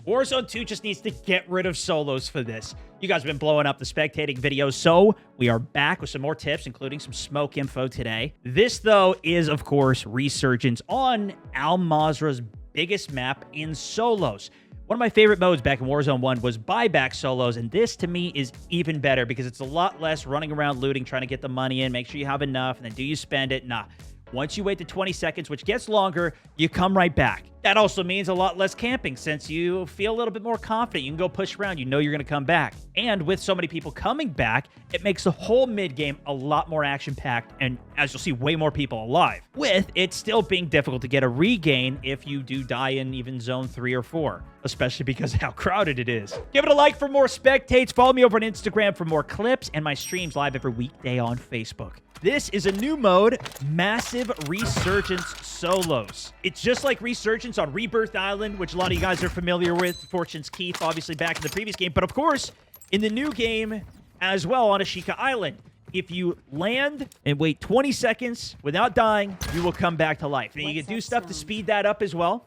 Warzone 2 just needs to get rid of solos for this. You guys have been blowing up the spectating videos, so we are back with some more tips, including some smoke info today. This, though, is, of course, Resurgence on Al Mazrah's biggest map in solos. One of my favorite modes back in Warzone 1 was buyback solos, and this, to me, is even better because it's a lot less running around looting, trying to get the money in, make sure you have enough, and then do you spend it? Nah. Once you wait the 20 seconds, which gets longer, you come right back. That also means a lot less camping since you feel a little bit more confident. You can go push around. You know you're going to come back. And with so many people coming back, it makes the whole mid-game a lot more action-packed and, as you'll see, way more people alive. With it still being difficult to get a regain if you do die in even Zone 3 or 4, especially because of how crowded it is. Give it a like for more spectates. Follow me over on Instagram for more clips and my streams live every weekday on Facebook. This is a new mode, Massive Resurgence Solos. It's just like Resurgence on Rebirth Island, which a lot of you guys are familiar with. Fortune's Keep, obviously, back in the previous game. But, of course, in the new game as well on Ashika Island, if you land and wait 20 seconds without dying, you will come back to life. And you can do stuff to speed that up as well.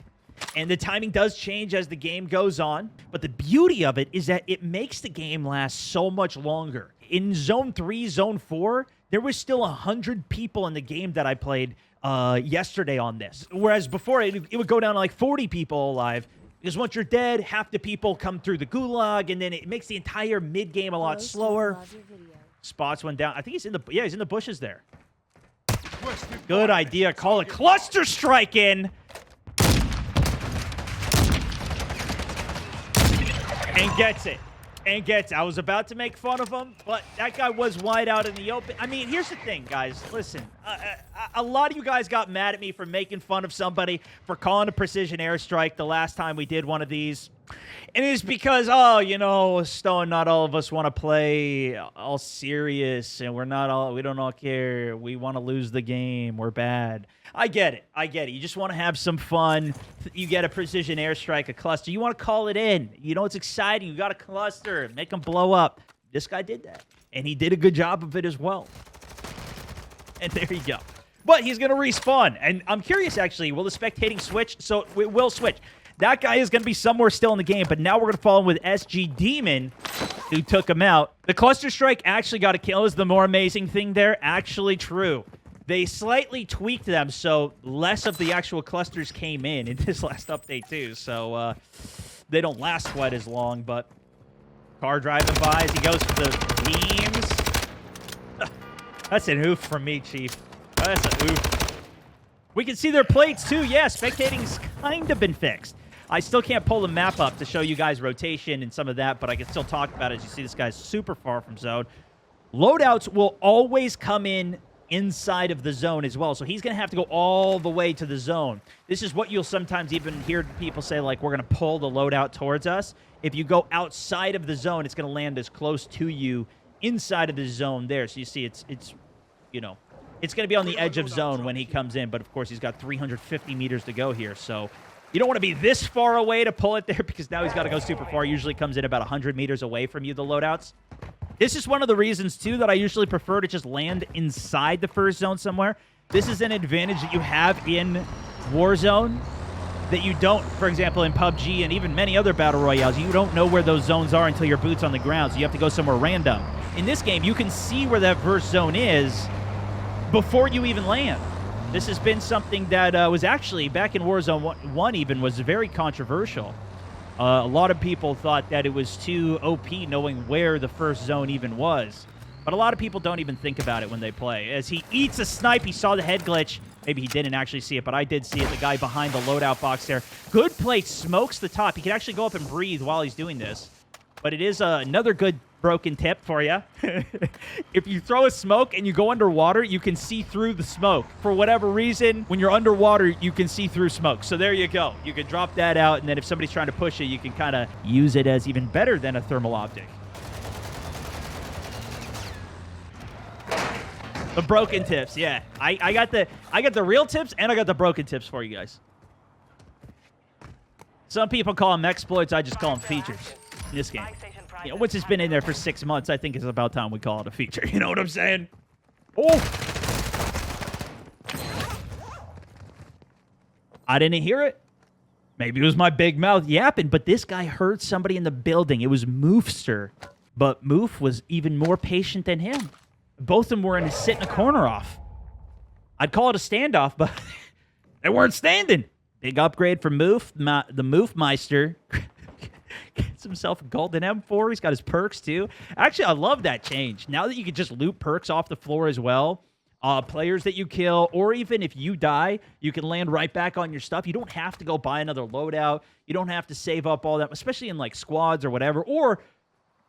And the timing does change as the game goes on. But the beauty of it is that it makes the game last so much longer. In Zone 3, Zone 4... there was still 100 people in the game that I played yesterday on this. Whereas before, it would go down to like 40 people alive. Because once you're dead, half the people come through the gulag, and then it makes the entire mid-game a lot slower. Spots went down. I think he's in the... yeah, he's in the bushes there. Good idea. Call it cluster strike in. And gets it. And gets, I was about to make fun of him, but that guy was wide out in the open. I mean, here's the thing, guys. Listen, a lot of you guys got mad at me for making fun of somebody for calling a precision airstrike the last time we did one of these. And it's because, oh, you know, Stone, not all of us want to play all serious, and we don't all care. We want to lose the game. We're bad. I get it. I get it. You just want to have some fun. You get a precision airstrike, a cluster. You want to call it in. You know, it's exciting. You got a cluster. Make them blow up. This guy did that. And he did a good job of it as well. And there you go. But he's going to respawn. And I'm curious, actually, will the spectating switch? So it will switch. That guy is going to be somewhere still in the game. But now we're going to follow him with SG Demon, who took him out. The cluster strike actually got a kill is the more amazing thing there. Actually true. They slightly tweaked them, so less of the actual clusters came in this last update, too. So they don't last quite as long, but car driving by as he goes for the beams. That's an oof from me, Chief. That's an oof. We can see their plates, too. Yeah, spectating's kind of been fixed. I still can't pull the map up to show you guys rotation and some of that, but I can still talk about it. As you see, this guy's super far from zone. Loadouts will always come in inside of the zone as well. So he's going to have to go all the way to the zone. This is what you'll sometimes even hear people say, like, we're going to pull the loadout towards us. If you go outside of the zone, it's going to land as close to you inside of the zone there. So you see, it's you know, it's going to be on the edge of zone when he comes in. But, of course, he's got 350 meters to go here. So you don't want to be this far away to pull it there because now he's got to go super far. Usually comes in about 100 meters away from you, the loadouts. This is one of the reasons, too, that I usually prefer to just land inside the first zone somewhere. This is an advantage that you have in Warzone that you don't, for example, in PUBG and even many other Battle Royales. You don't know where those zones are until your boot's on the ground, so you have to go somewhere random. In this game, you can see where that first zone is before you even land. This has been something that was actually, back in Warzone 1 even, was very controversial. A lot of people thought that it was too OP knowing where the first zone even was. But a lot of people don't even think about it when they play. As he eats a snipe, he saw the head glitch. Maybe he didn't actually see it, but I did see it. The guy behind the loadout box there. Good play, smokes the top. He can actually go up and breathe while he's doing this. But it is another good broken tip for you. If you throw a smoke and you go underwater, you can see through the smoke. For whatever reason, when you're underwater, you can see through smoke. So there you go. You can drop that out, and then if somebody's trying to push it, you can kind of use it as even better than a thermal optic. The broken tips, yeah. I got the real tips, and I got the broken tips for you guys. Some people call them exploits. I just call them features in this game. You know, once it's been in there for 6 months, I think it's about time we call it a feature. You know what I'm saying? Oh! I didn't hear it. Maybe it was my big mouth yapping, but this guy heard somebody in the building. It was Moofster. But Moof was even more patient than him. Both of them were sitting a corner off. I'd call it a standoff, but they weren't standing. Big upgrade for Moof. The Moofmeister gets himself a golden M4. He's got his perks, too. Actually, I love that change. Now that you can just loot perks off the floor as well, players that you kill, or even if you die, you can land right back on your stuff. You don't have to go buy another loadout. You don't have to save up all that, especially in like squads or whatever. Or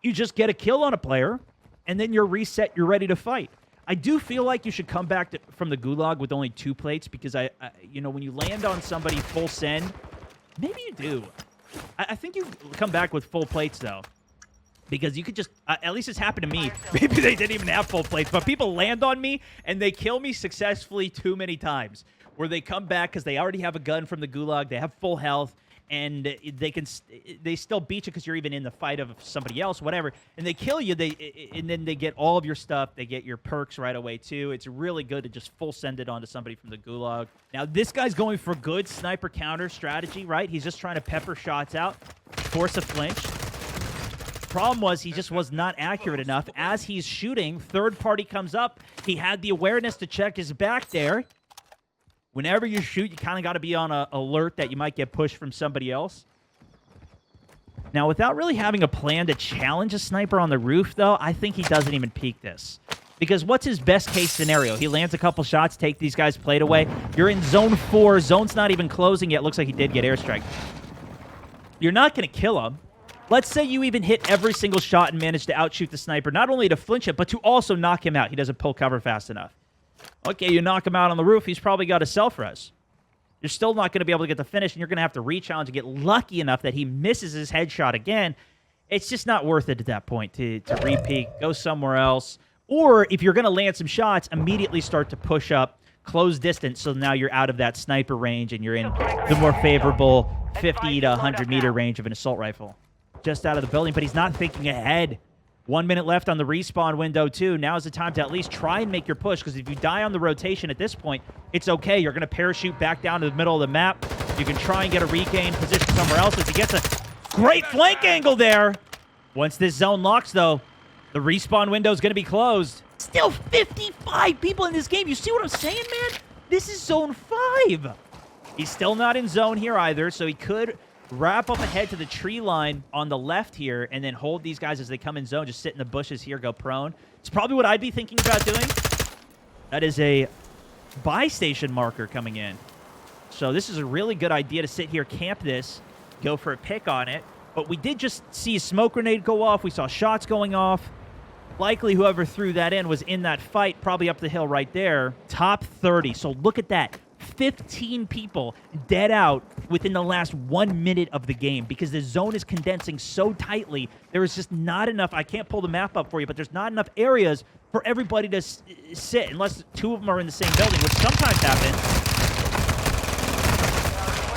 you just get a kill on a player, and then you're reset. You're ready to fight. I do feel like you should come back from the gulag with only 2 plates because you know, when you land on somebody full send, maybe you do. I think you come back with full plates though, because you could just at least it's happened to me. Maybe they didn't even have full plates, but people land on me and they kill me successfully too many times. Where they come back because they already have a gun from the gulag, they have full health. And they still beat you because you're even in the fight of somebody else, whatever. And they kill you, and then they get all of your stuff. They get your perks right away, too. It's really good to just full send it onto somebody from the gulag. Now, this guy's going for good sniper counter strategy, right? He's just trying to pepper shots out, force a flinch. Problem was he just was not accurate enough. As he's shooting, third party comes up. He had the awareness to check his back there. Whenever you shoot, you kind of got to be on an alert that you might get pushed from somebody else. Now, without really having a plan to challenge a sniper on the roof, though, I think he doesn't even peek this. Because what's his best-case scenario? He lands a couple shots, take these guys' plate away. You're in Zone 4. Zone's not even closing yet. Looks like he did get airstrike. You're not going to kill him. Let's say you even hit every single shot and manage to outshoot the sniper, not only to flinch it, but to also knock him out. He doesn't pull cover fast enough. Okay, you knock him out on the roof, he's probably got a self-res. You're still not going to be able to get the finish, and you're going to have to re-challenge and get lucky enough that he misses his headshot again. It's just not worth it at that point to re-peek, go somewhere else. Or if you're going to land some shots, immediately start to push up, close distance, so now you're out of that sniper range and you're in the more favorable 50 to 100-meter range of an assault rifle. Just out of the building, but he's not thinking ahead. 1 minute left on the respawn window, too. Now is the time to at least try and make your push, because if you die on the rotation at this point, it's okay. You're going to parachute back down to the middle of the map. You can try and get a regain position somewhere else as he gets a great flank angle there. Once this zone locks, though, the respawn window is going to be closed. Still 55 people in this game. You see what I'm saying, man? This is Zone 5. He's still not in zone here either, so he could wrap up ahead to the tree line on the left here and then hold these guys as they come in zone. Just sit in the bushes here, go prone. It's probably what I'd be thinking about doing. That is a buy station marker coming in. So this is a really good idea to sit here, camp this, go for a pick on it. But we did just see a smoke grenade go off. We saw shots going off. Likely whoever threw that in was in that fight, probably up the hill right there. Top 30. So look at that. 15 people dead out within the last 1 minute of the game because the zone is condensing so tightly. There is just not enough. I can't pull the map up for you, but there's not enough areas for everybody to sit unless 2 of them are in the same building, which sometimes happens.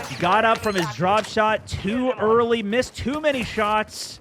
He got up from his drop shot too early, missed too many shots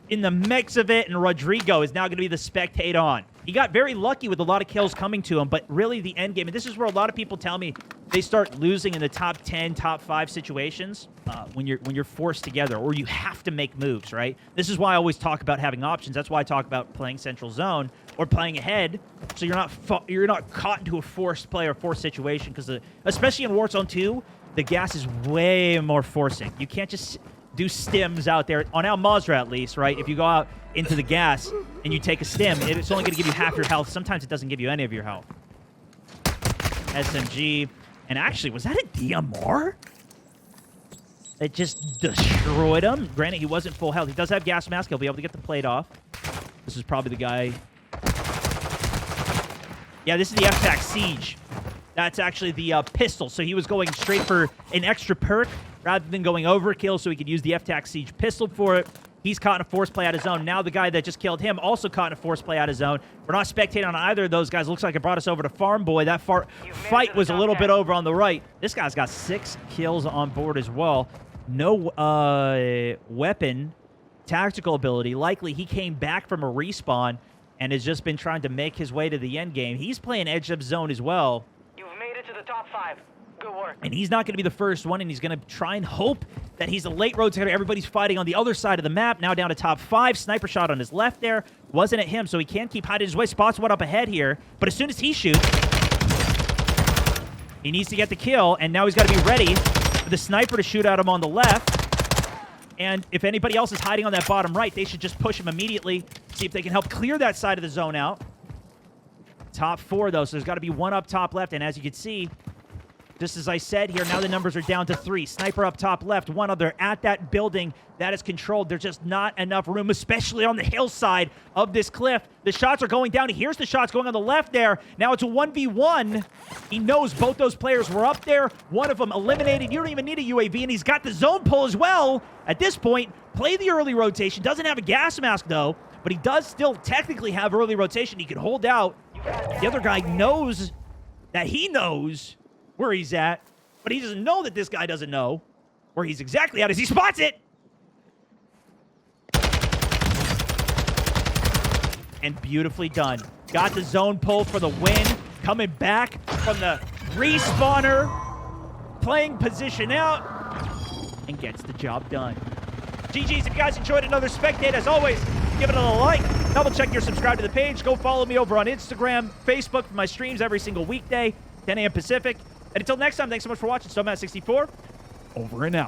in the mix of it, and Rodrigo is now going to be the spectate on. He got very lucky with a lot of kills coming to him, but really the end game, and this is where a lot of people tell me they start losing in the top 10, top 5 situations when you're forced together, or you have to make moves, right? This is why I always talk about having options. That's why I talk about playing central zone or playing ahead, so you're not caught into a forced play or forced situation, because especially in Warzone 2, the gas is way more forcing. You can't just do stims out there, on Al Mazrah at least, right? If you go out into the gas and you take a stim, it's only going to give you half your health. Sometimes it doesn't give you any of your health. SMG. And actually, was that a DMR? It just destroyed him. Granted, he wasn't full health. He does have gas mask. He'll be able to get the plate off. This is probably the guy. Yeah, this is the F-Tac Siege. That's actually the pistol. So he was going straight for an extra perk rather than going overkill, so he could use the F-Tac Siege pistol for it. He's caught in a force play out of zone. Now the guy that just killed him also caught in a force play out of zone. We're not spectating on either of those guys. Looks like it brought us over to Farm Boy. That fight was a little bit over on the right. This guy's got 6 kills on board as well. No weapon, tactical ability. Likely he came back from a respawn and has just been trying to make his way to the end game. He's playing edge of zone as well. You've made it to the top 5. And he's not going to be the first one, and he's going to try and hope that he's a late rotator. Everybody's fighting on the other side of the map. Now down to top 5. Sniper shot on his left there. Wasn't at him, so he can't keep hiding his way. Spots one up ahead here. But as soon as he shoots, he needs to get the kill, and now he's got to be ready for the sniper to shoot at him on the left. And if anybody else is hiding on that bottom right, they should just push him immediately, see if they can help clear that side of the zone out. Top 4, though, so there's got to be one up top left, and as you can see, just as I said here, now the numbers are down to 3. Sniper up top left, one other at that building that is controlled. There's just not enough room, especially on the hillside of this cliff. The shots are going down. He hears the shots going on the left there. Now it's a 1v1. He knows both those players were up there. One of them eliminated. You don't even need a UAV, and he's got the zone pull as well. At this point, play the early rotation. Doesn't have a gas mask, though, but he does still technically have early rotation. He can hold out. The other guy knows that he knows where he's at, but he doesn't know that this guy doesn't know where he's exactly at as he spots it. And beautifully done. Got the zone pull for the win. Coming back from the respawner, playing position out, and gets the job done. GG's. If you guys enjoyed another Spectate, as always, give it a like. Double check your subscribe to the page. Go follow me over on Instagram, Facebook for my streams every single weekday, 10 a.m. Pacific. And until next time, thanks so much for watching. StoneMatt64, over and out.